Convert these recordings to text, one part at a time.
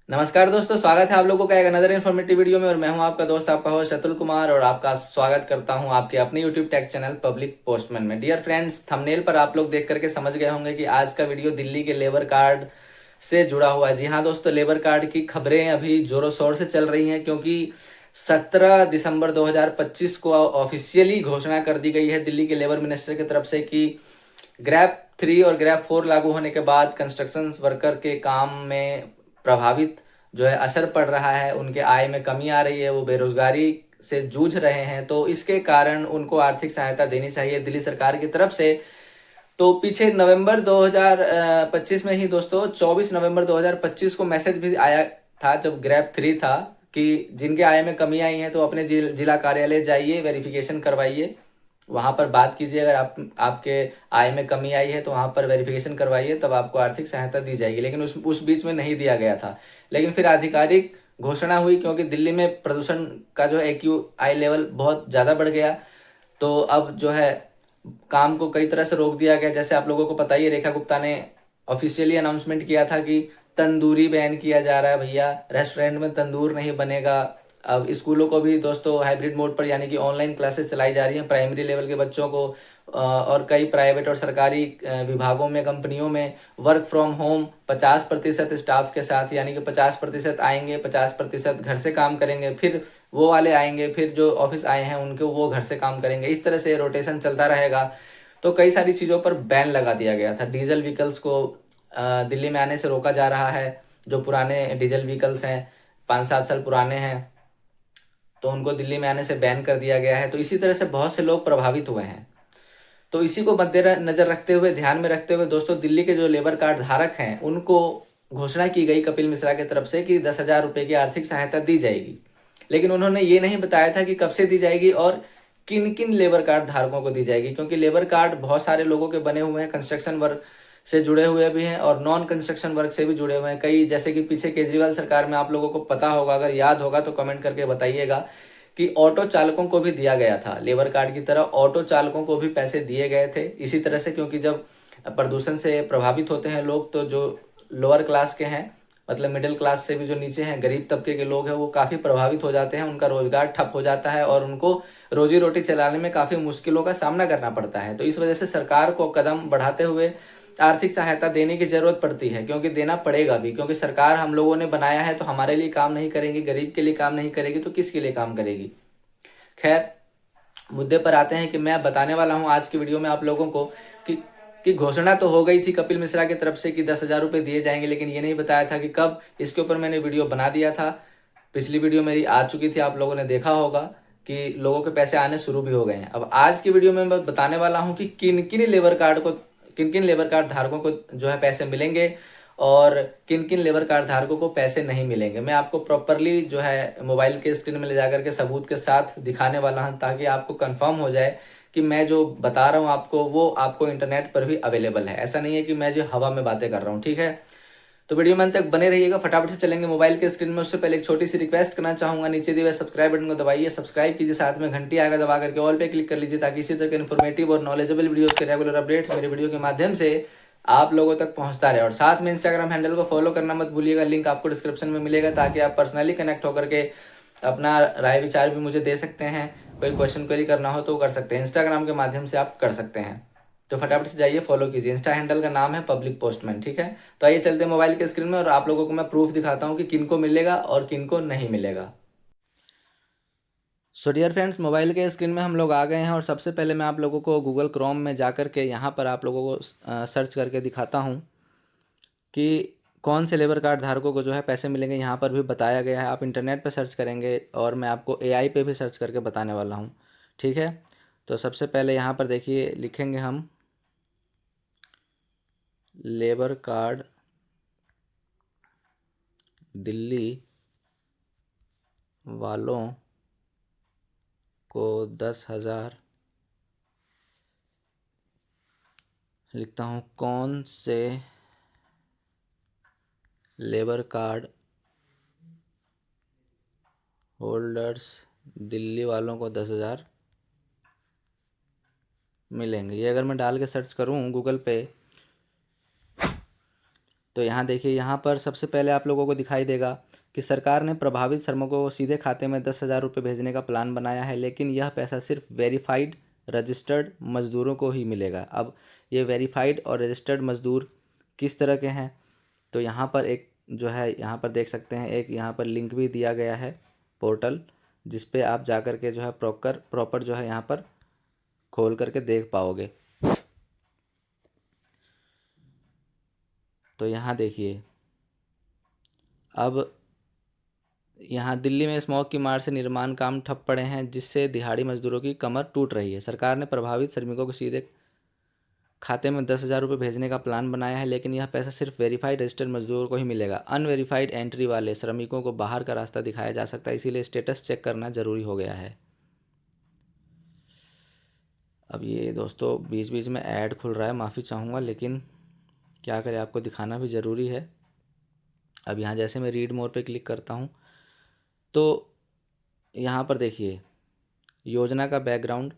नमस्कार दोस्तों, स्वागत है आप लोगों का एक अनदर इन्फॉर्मेटिव वीडियो में। और मैं हूं आपका दोस्त, आपका होस्ट अतुल कुमार, और आपका स्वागत करता हूं आपके अपने YouTube take channel public postman में। डियर फ्रेंड्स, थंबनेल पर आप लोग देख करके समझ गए होंगे कि आज का वीडियो दिल्ली के लेबर कार्ड से जुड़ा हुआ है। जी हाँ दोस्तों, लेबर कार्ड की खबरें अभी जोरों शोर से चल रही हैं, क्योंकि 17 दिसंबर 2025 को ऑफिशियली घोषणा कर दी गई है दिल्ली के लेबर मिनिस्टर की तरफ से कि ग्रैप 3 और ग्रैप 4 लागू होने के बाद कंस्ट्रक्शन वर्कर के काम में प्रभावित जो है असर पड़ रहा है, उनके आय में कमी आ रही है, वो बेरोजगारी से जूझ रहे हैं। तो इसके कारण उनको आर्थिक सहायता देनी चाहिए दिल्ली सरकार की तरफ से। तो पीछे नवंबर 2025 में ही दोस्तों, 24 नवंबर 2025 को मैसेज भी आया था जब ग्रैप 3 था कि जिनके आय में कमी आई है तो अपने जिला कार्यालय जाइए, वेरिफिकेशन करवाइए, वहां पर बात कीजिए। अगर आपके आय में कमी आई है तो वहां पर वेरिफिकेशन करवाइए, तब आपको आर्थिक सहायता दी जाएगी। लेकिन उस बीच में नहीं दिया गया था। लेकिन फिर आधिकारिक घोषणा हुई, क्योंकि दिल्ली में प्रदूषण का जो AQI लेवल बहुत ज़्यादा बढ़ गया। तो अब जो है काम को कई तरह से रोक दिया गया। जैसे आप लोगों को पता ही है, रेखा गुप्ता ने ऑफिशियली अनाउंसमेंट किया था कि तंदूरी बैन किया जा रहा है भैया, रेस्टोरेंट में तंदूर नहीं बनेगा। अब स्कूलों को भी दोस्तों हाइब्रिड मोड पर, यानी कि ऑनलाइन क्लासेस चलाई जा रही हैं प्राइमरी लेवल के बच्चों को। और कई प्राइवेट और सरकारी विभागों में, कंपनियों में वर्क फ्रॉम होम 50% स्टाफ के साथ, यानी कि 50% आएंगे, 50% घर से काम करेंगे, फिर वो वाले आएंगे, फिर जो ऑफिस आए हैं उनके वो घर से काम करेंगे। इस तरह से रोटेशन चलता रहेगा। तो कई सारी चीज़ों पर बैन लगा दिया गया था। डीजल व्हीकल्स को दिल्ली में आने से रोका जा रहा है। जो पुराने डीजल व्हीकल्स हैं, 5-7 साल पुराने हैं, तो उनको दिल्ली में आने से बैन कर दिया गया है। तो इसी तरह से बहुत से लोग प्रभावित हुए हैं। तो इसी को मद्देनजर रखते हुए, ध्यान में रखते हुए दोस्तों, दिल्ली के जो लेबर कार्ड धारक हैं उनको घोषणा की गई कपिल मिश्रा की तरफ से कि 10,000 रुपये की आर्थिक सहायता दी जाएगी। लेकिन उन्होंने ये नहीं बताया था कि कब से दी जाएगी और किन किन लेबर कार्ड धारकों को दी जाएगी, क्योंकि लेबर कार्ड बहुत सारे लोगों के बने हुए हैं। कंस्ट्रक्शन वर्क से जुड़े हुए भी हैं और नॉन कंस्ट्रक्शन वर्क से भी जुड़े हुए हैं कई। जैसे कि पीछे केजरीवाल सरकार में, आप लोगों को पता होगा, अगर याद होगा तो कमेंट करके बताइएगा, कि ऑटो चालकों को भी दिया गया था लेबर कार्ड की तरह। ऑटो चालकों को भी पैसे दिए गए थे इसी तरह से, क्योंकि जब प्रदूषण से प्रभावित होते हैं लोग, तो जो लोअर क्लास के हैं, मतलब मिडिल क्लास से भी जो नीचे हैं, गरीब तबके के लोग हैं, वो काफ़ी प्रभावित हो जाते हैं। उनका रोजगार ठप हो जाता है और उनको रोजी रोटी चलाने में काफ़ी मुश्किलों का सामना करना पड़ता है। तो इस वजह से सरकार को कदम बढ़ाते हुए आर्थिक सहायता देने की जरूरत पड़ती है, क्योंकि देना पड़ेगा भी, क्योंकि सरकार हम लोगों ने बनाया है तो हमारे लिए काम नहीं करेंगी, गरीब के लिए काम नहीं करेगी, तो किसके लिए काम करेगी। खैर, मुद्दे पर आते हैं कि मैं बताने वाला हूं आज की वीडियो में आप लोगों को कि कि घोषणा तो हो गई थी कपिल मिश्रा की तरफ से कि 10,000 रुपये दिए जाएंगे, लेकिन ये नहीं बताया था कि कब। इसके ऊपर मैंने वीडियो बना दिया था, पिछली वीडियो मेरी आ चुकी थी, आप लोगों ने देखा होगा कि लोगों के पैसे आने शुरू भी हो गए हैं। अब आज की वीडियो में मैं बताने वाला हूं कि किन किन लेबर कार्ड धारकों को जो है पैसे मिलेंगे और किन किन लेबर कार्ड धारकों को पैसे नहीं मिलेंगे। मैं आपको प्रॉपरली जो है मोबाइल के स्क्रीन में ले जाकर के सबूत के साथ दिखाने वाला हूं, ताकि आपको कंफर्म हो जाए कि मैं जो बता रहा हूं आपको, वो आपको इंटरनेट पर भी अवेलेबल है। ऐसा नहीं है कि मैं जो हवा में बातें कर रहा हूं, ठीक है। तो वीडियो में अंत तक बने रहिएगा। फटाफट से चलेंगे मोबाइल के स्क्रीन में। उससे पहले एक छोटी सी रिक्वेस्ट करना चाहूंगा, नीचे दिए हुए सब्सक्राइब बटन को दबाइए, सब्सक्राइब कीजिए, साथ में घंटी आएगा दबा करके ऑल पे क्लिक कर लीजिए, ताकि इसी तरह के इन्फॉर्मेटिव और नॉलेजेबल वीडियोस के रेगुलर अपडेट्स मेरे वीडियो के माध्यम से आप लोगों तक पहुंचता रहे। और साथ में इंस्टाग्राम हैंडल को फॉलो करना मत भूलिएगा, लिंक आपको डिस्क्रिप्शन में मिलेगा, ताकि आप पर्सनली कनेक्ट होकर के अपना राय विचार भी मुझे दे सकते हैं। कोई क्वेश्चन क्वेरी करना हो तो कर सकते हैं, इंस्टाग्राम के माध्यम से आप कर सकते हैं। तो फटाफट से जाइए, फॉलो कीजिए। इंस्टा हैंडल का नाम है पब्लिक पोस्टमैन, ठीक है। तो आइए चलते हैं मोबाइल के स्क्रीन में और आप लोगों को मैं प्रूफ दिखाता हूँ कि किनको मिलेगा और किनको नहीं मिलेगा। सो डियर फ्रेंड्स, मोबाइल के स्क्रीन में हम लोग आ गए हैं और सबसे पहले मैं आप लोगों को गूगल क्रोम में जा कर के यहाँ पर आप लोगों को सर्च करके दिखाता हूँ कि कौन से लेबर कार्ड धारकों को जो है पैसे मिलेंगे। यहाँ पर भी बताया गया है, आप इंटरनेट पर सर्च करेंगे और मैं आपको AI पे भी सर्च करके बताने वाला हूँ, ठीक है। तो सबसे पहले यहाँ पर देखिए, लिखेंगे हम लेबर कार्ड दिल्ली वालों को 10,000, लिखता हूँ कौन से लेबर कार्ड होल्डर्स दिल्ली वालों को 10,000 मिलेंगे। ये अगर मैं डाल के सर्च करूँ गूगल पे, तो यहाँ देखिए, यहाँ पर सबसे पहले आप लोगों को दिखाई देगा कि सरकार ने प्रभावित श्रमिकों को सीधे खाते में 10,000 रुपये भेजने का प्लान बनाया है, लेकिन यह पैसा सिर्फ वेरीफाइड रजिस्टर्ड मजदूरों को ही मिलेगा। अब ये वेरीफाइड और रजिस्टर्ड मजदूर किस तरह के हैं, तो यहाँ पर एक जो है, यहाँ पर देख सकते हैं, एक यहाँ पर लिंक भी दिया गया है पोर्टल, जिस पे आप जा कर के जो है प्रॉपर जो है यहाँ पर खोल करके देख पाओगे। तो यहाँ देखिए, अब यहाँ दिल्ली में स्मॉग की मार से निर्माण काम ठप पड़े हैं, जिससे दिहाड़ी मजदूरों की कमर टूट रही है। सरकार ने प्रभावित श्रमिकों को सीधे खाते में 10,000 रुपये भेजने का प्लान बनाया है, लेकिन यह पैसा सिर्फ वेरीफाइड रजिस्टर्ड मजदूरों को ही मिलेगा। अनवेरीफाइड एंट्री वाले श्रमिकों को बाहर का रास्ता दिखाया जा सकता है, इसीलिए स्टेटस चेक करना जरूरी हो गया है। अब ये दोस्तों बीच बीच में ऐड खुल रहा है, माफ़ी चाहूँगा, लेकिन क्या करें, आपको दिखाना भी ज़रूरी है। अब यहाँ जैसे मैं रीड मोर पे क्लिक करता हूँ तो यहाँ पर देखिए योजना का बैकग्राउंड।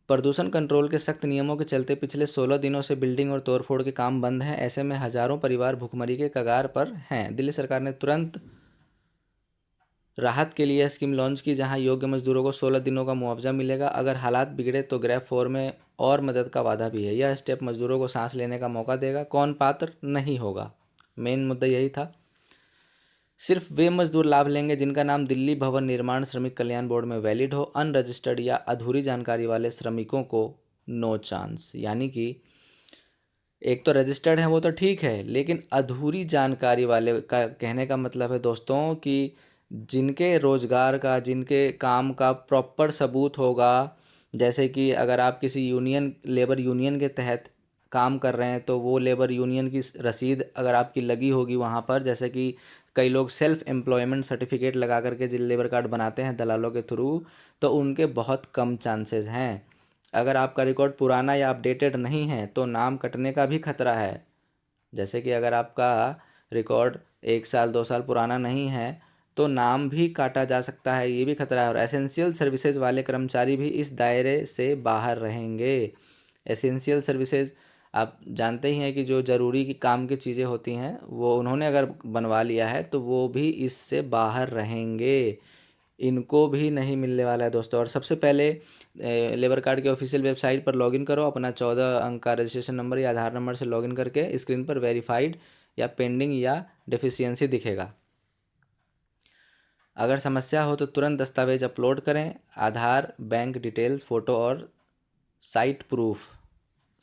प्रदूषण कंट्रोल के सख्त नियमों के चलते पिछले 16 दिनों से बिल्डिंग और तोड़फोड़ के काम बंद हैं। ऐसे में हजारों परिवार भुखमरी के कगार पर हैं। दिल्ली सरकार ने तुरंत राहत के लिए स्कीम लॉन्च की, जहां योग्य मजदूरों को 16 दिनों का मुआवजा मिलेगा। अगर हालात बिगड़े तो ग्रेफ 4 में और मदद का वादा भी है। यह स्टेप मजदूरों को सांस लेने का मौका देगा। कौन पात्र नहीं होगा, मेन मुद्दा यही था। सिर्फ वे मजदूर लाभ लेंगे जिनका नाम दिल्ली भवन निर्माण श्रमिक कल्याण बोर्ड में वैलिड हो। अनरजिस्टर्ड या अधूरी जानकारी वाले श्रमिकों को नो चांस। यानी कि एक तो रजिस्टर्ड है वो तो ठीक है, लेकिन अधूरी जानकारी वाले का कहने का मतलब है दोस्तों कि जिनके रोजगार का, जिनके काम का प्रॉपर सबूत होगा। जैसे कि अगर आप किसी यूनियन, लेबर यूनियन के तहत काम कर रहे हैं तो वो लेबर यूनियन की रसीद अगर आपकी लगी होगी वहाँ पर, जैसे कि कई लोग सेल्फ एम्प्लॉयमेंट सर्टिफिकेट लगा करके जिन लेबर कार्ड बनाते हैं दलालों के थ्रू, तो उनके बहुत कम चांसेस हैं। अगर आपका रिकॉर्ड पुराना या अपडेटेड नहीं है तो नाम कटने का भी खतरा है। जैसे कि अगर आपका रिकॉर्ड 1 साल 2 साल पुराना नहीं है तो नाम भी काटा जा सकता है, ये भी खतरा है। और एसेंशियल सर्विसेज वाले कर्मचारी भी इस दायरे से बाहर रहेंगे। एसेंशियल सर्विसेज आप जानते ही हैं कि जो ज़रूरी की काम की चीज़ें होती हैं वो उन्होंने अगर बनवा लिया है तो वो भी इससे बाहर रहेंगे, इनको भी नहीं मिलने वाला है दोस्तों। और सबसे पहले लेबर कार्ड के ऑफिशियल वेबसाइट पर लॉगिन करो, अपना 14 अंक का रजिस्ट्रेशन नंबर या आधार नंबर से लॉगिन करके स्क्रीन पर वेरीफाइड या पेंडिंग या डेफिशिएंसी दिखेगा। अगर समस्या हो तो तुरंत दस्तावेज अपलोड करें, आधार, बैंक डिटेल्स, फ़ोटो और साइट प्रूफ।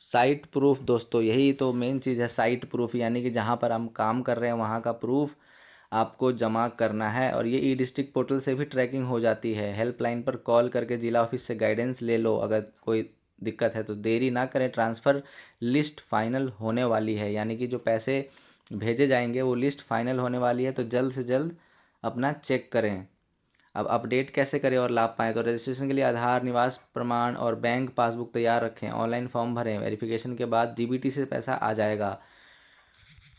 साइट प्रूफ दोस्तों, यही तो मेन चीज़ है, साइट प्रूफ, यानी कि जहाँ पर हम काम कर रहे हैं वहाँ का प्रूफ आपको जमा करना है। और ये ई डिस्ट्रिक्ट पोर्टल से भी ट्रैकिंग हो जाती है। हेल्पलाइन पर कॉल करके जिला ऑफिस से गाइडेंस ले लो अगर कोई दिक्कत है तो। देरी ना करें, ट्रांसफ़र लिस्ट फाइनल होने वाली है, यानी कि जो पैसे भेजे जाएंगे वो लिस्ट फाइनल होने वाली है, तो जल्द से जल्द अपना चेक करें। अब अपडेट कैसे करें और लाभ पाएँ, तो रजिस्ट्रेशन के लिए आधार, निवास प्रमाण और बैंक पासबुक तैयार रखें। ऑनलाइन फॉर्म भरें, वेरिफिकेशन के बाद डीबीटी से पैसा आ जाएगा।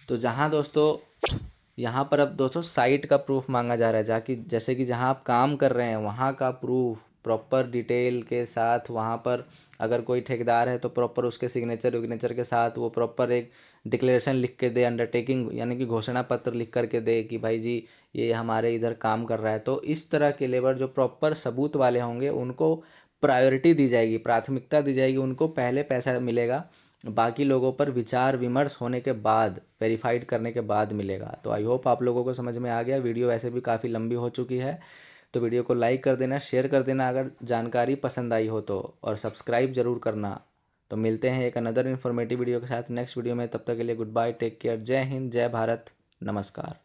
तो जहाँ दोस्तों यहाँ पर अब दोस्तों साइट का प्रूफ मांगा जा रहा है, जाकि जैसे कि जहाँ आप काम कर रहे हैं वहाँ का प्रूफ प्रॉपर डिटेल के साथ। वहाँ पर अगर कोई ठेकेदार है तो प्रॉपर उसके सिग्नेचर विग्नेचर के साथ वो प्रॉपर एक डिक्लेरेशन लिख के दे, अंडरटेकिंग यानी कि घोषणा पत्र लिख करके दे कि भाई जी ये हमारे इधर काम कर रहा है। तो इस तरह के लेबर जो प्रॉपर सबूत वाले होंगे उनको प्रायोरिटी दी जाएगी, प्राथमिकता दी जाएगी, उनको पहले पैसा मिलेगा। बाकी लोगों पर विचार विमर्श होने के बाद, वेरीफाइड करने के बाद मिलेगा। तो आई होप आप लोगों को समझ में आ गया। वीडियो वैसे भी काफ़ी लंबी हो चुकी है, तो वीडियो को लाइक कर देना, शेयर कर देना अगर जानकारी पसंद आई हो तो, और सब्सक्राइब ज़रूर करना। तो मिलते हैं एक अनदर इन्फॉर्मेटिव वीडियो के साथ नेक्स्ट वीडियो में। तब तक के लिए गुड बाय, टेक केयर, जय हिंद, जय भारत, नमस्कार।